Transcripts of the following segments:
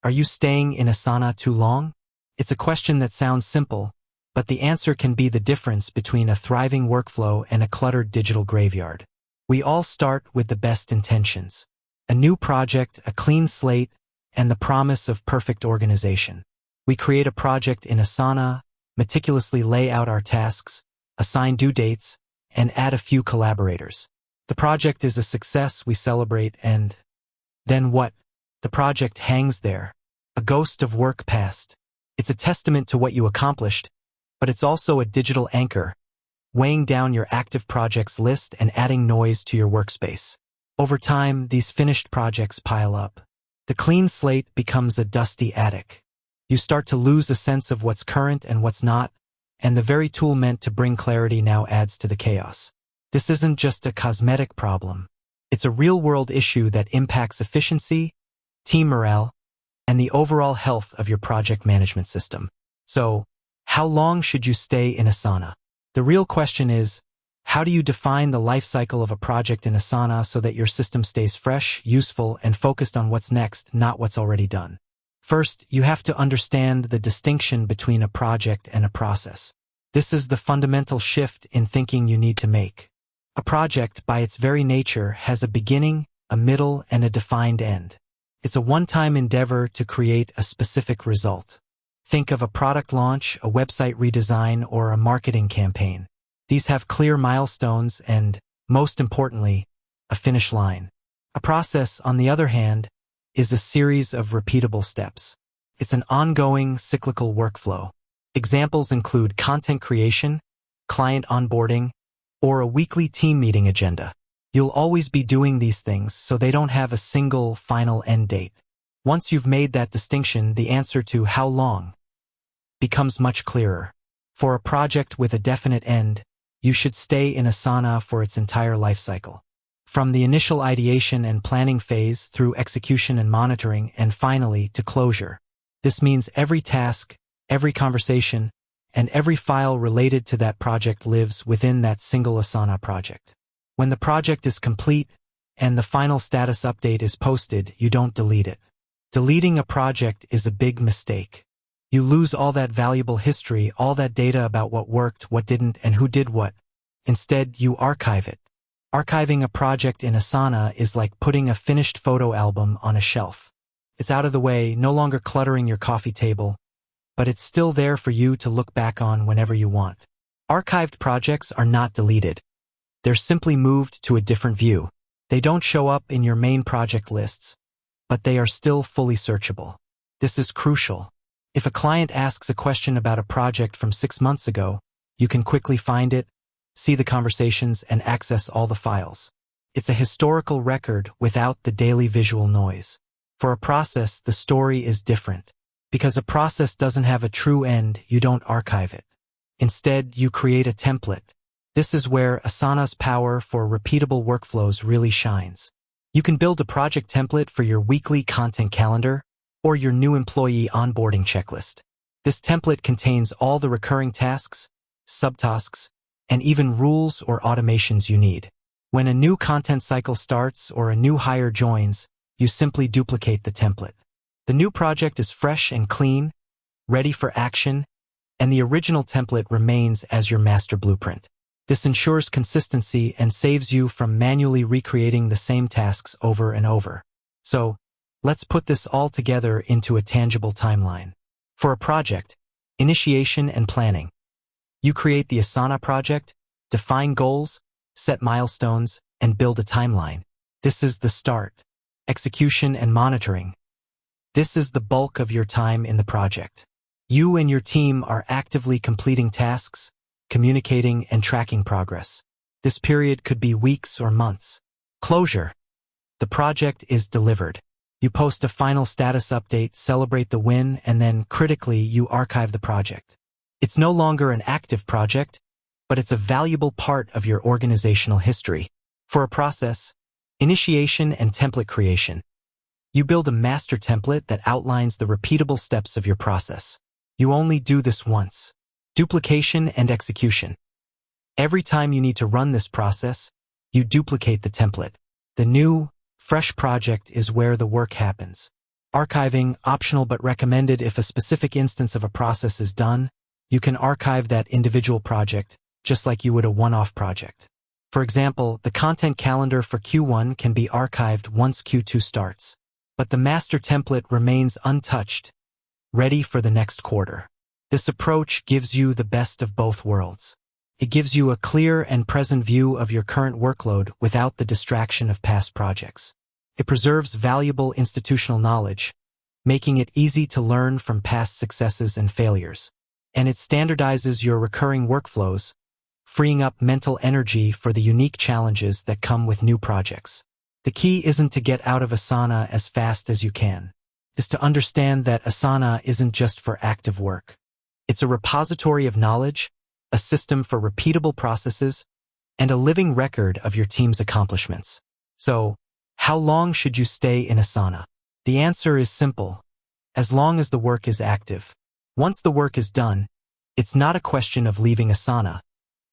Are you staying in Asana too long? It's a question that sounds simple, but the answer can be the difference between a thriving workflow and a cluttered digital graveyard. We all start with the best intentions. A new project, a clean slate, and the promise of perfect organization. We create a project in Asana, meticulously lay out our tasks, assign due dates, and add a few collaborators. The project is a success, we celebrate, and then what? The project hangs there, a ghost of work past. It's a testament to what you accomplished, but it's also a digital anchor, weighing down your active projects list and adding noise to your workspace. Over time, these finished projects pile up. The clean slate becomes a dusty attic. You start to lose a sense of what's current and what's not, and the very tool meant to bring clarity now adds to the chaos. This isn't just a cosmetic problem. It's a real-world issue that impacts efficiency, team morale, and the overall health of your project management system. So, how long should you stay in Asana? The real question is, how do you define the life cycle of a project in Asana so that your system stays fresh, useful, and focused on what's next, not what's already done? First, you have to understand the distinction between a project and a process. This is the fundamental shift in thinking you need to make. A project, by its very nature, has a beginning, a middle, and a defined end. It's a one-time endeavor to create a specific result. Think of a product launch, a website redesign, or a marketing campaign. These have clear milestones and, most importantly, a finish line. A process, on the other hand, is a series of repeatable steps. It's an ongoing, cyclical workflow. Examples include content creation, client onboarding, or a weekly team meeting agenda. You'll always be doing these things, so they don't have a single, final end date. Once you've made that distinction, the answer to how long becomes much clearer. For a project with a definite end, you should stay in Asana for its entire life cycle. From the initial ideation and planning phase through execution and monitoring, and finally to closure. This means every task, every conversation, and every file related to that project lives within that single Asana project. When the project is complete and the final status update is posted, you don't delete it. Deleting a project is a big mistake. You lose all that valuable history, all that data about what worked, what didn't, and who did what. Instead, you archive it. Archiving a project in Asana is like putting a finished photo album on a shelf. It's out of the way, no longer cluttering your coffee table, but it's still there for you to look back on whenever you want. Archived projects are not deleted. They're simply moved to a different view. They don't show up in your main project lists, but they are still fully searchable. This is crucial. If a client asks a question about a project from 6 months ago, you can quickly find it, see the conversations, and access all the files. It's a historical record without the daily visual noise. For a process, the story is different. Because a process doesn't have a true end, you don't archive it. Instead, you create a template. This is where Asana's power for repeatable workflows really shines. You can build a project template for your weekly content calendar or your new employee onboarding checklist. This template contains all the recurring tasks, subtasks, and even rules or automations you need. When a new content cycle starts or a new hire joins, you simply duplicate the template. The new project is fresh and clean, ready for action, and the original template remains as your master blueprint. This ensures consistency and saves you from manually recreating the same tasks over and over. So, let's put this all together into a tangible timeline. For a project, initiation and planning. You create the Asana project, define goals, set milestones, and build a timeline. This is the start. Execution and monitoring. This is the bulk of your time in the project. You and your team are actively completing tasks, communicating, and tracking progress. This period could be weeks or months. Closure. The project is delivered. You post a final status update, celebrate the win, and then, critically, you archive the project. It's no longer an active project, but it's a valuable part of your organizational history. For a process, initiation and template creation. You build a master template that outlines the repeatable steps of your process. You only do this once. Duplication and execution. Every time you need to run this process, you duplicate the template. The new, fresh project is where the work happens. Archiving, optional but recommended if a specific instance of a process is done. You can archive that individual project, just like you would a one-off project. For example, the content calendar for Q1 can be archived once Q2 starts, but the master template remains untouched, ready for the next quarter. This approach gives you the best of both worlds. It gives you a clear and present view of your current workload without the distraction of past projects. It preserves valuable institutional knowledge, making it easy to learn from past successes and failures. And it standardizes your recurring workflows, freeing up mental energy for the unique challenges that come with new projects. The key isn't to get out of Asana as fast as you can. It's to understand that Asana isn't just for active work. It's a repository of knowledge, a system for repeatable processes, and a living record of your team's accomplishments. So, how long should you stay in Asana? The answer is simple: as long as the work is active. Once the work is done, it's not a question of leaving Asana,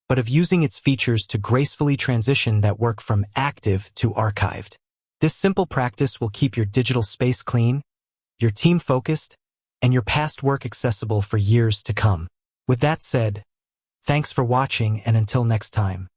but of using its features to gracefully transition that work from active to archived. This simple practice will keep your digital space clean, your team focused, and your past work accessible for years to come. With that said, thanks for watching, and until next time.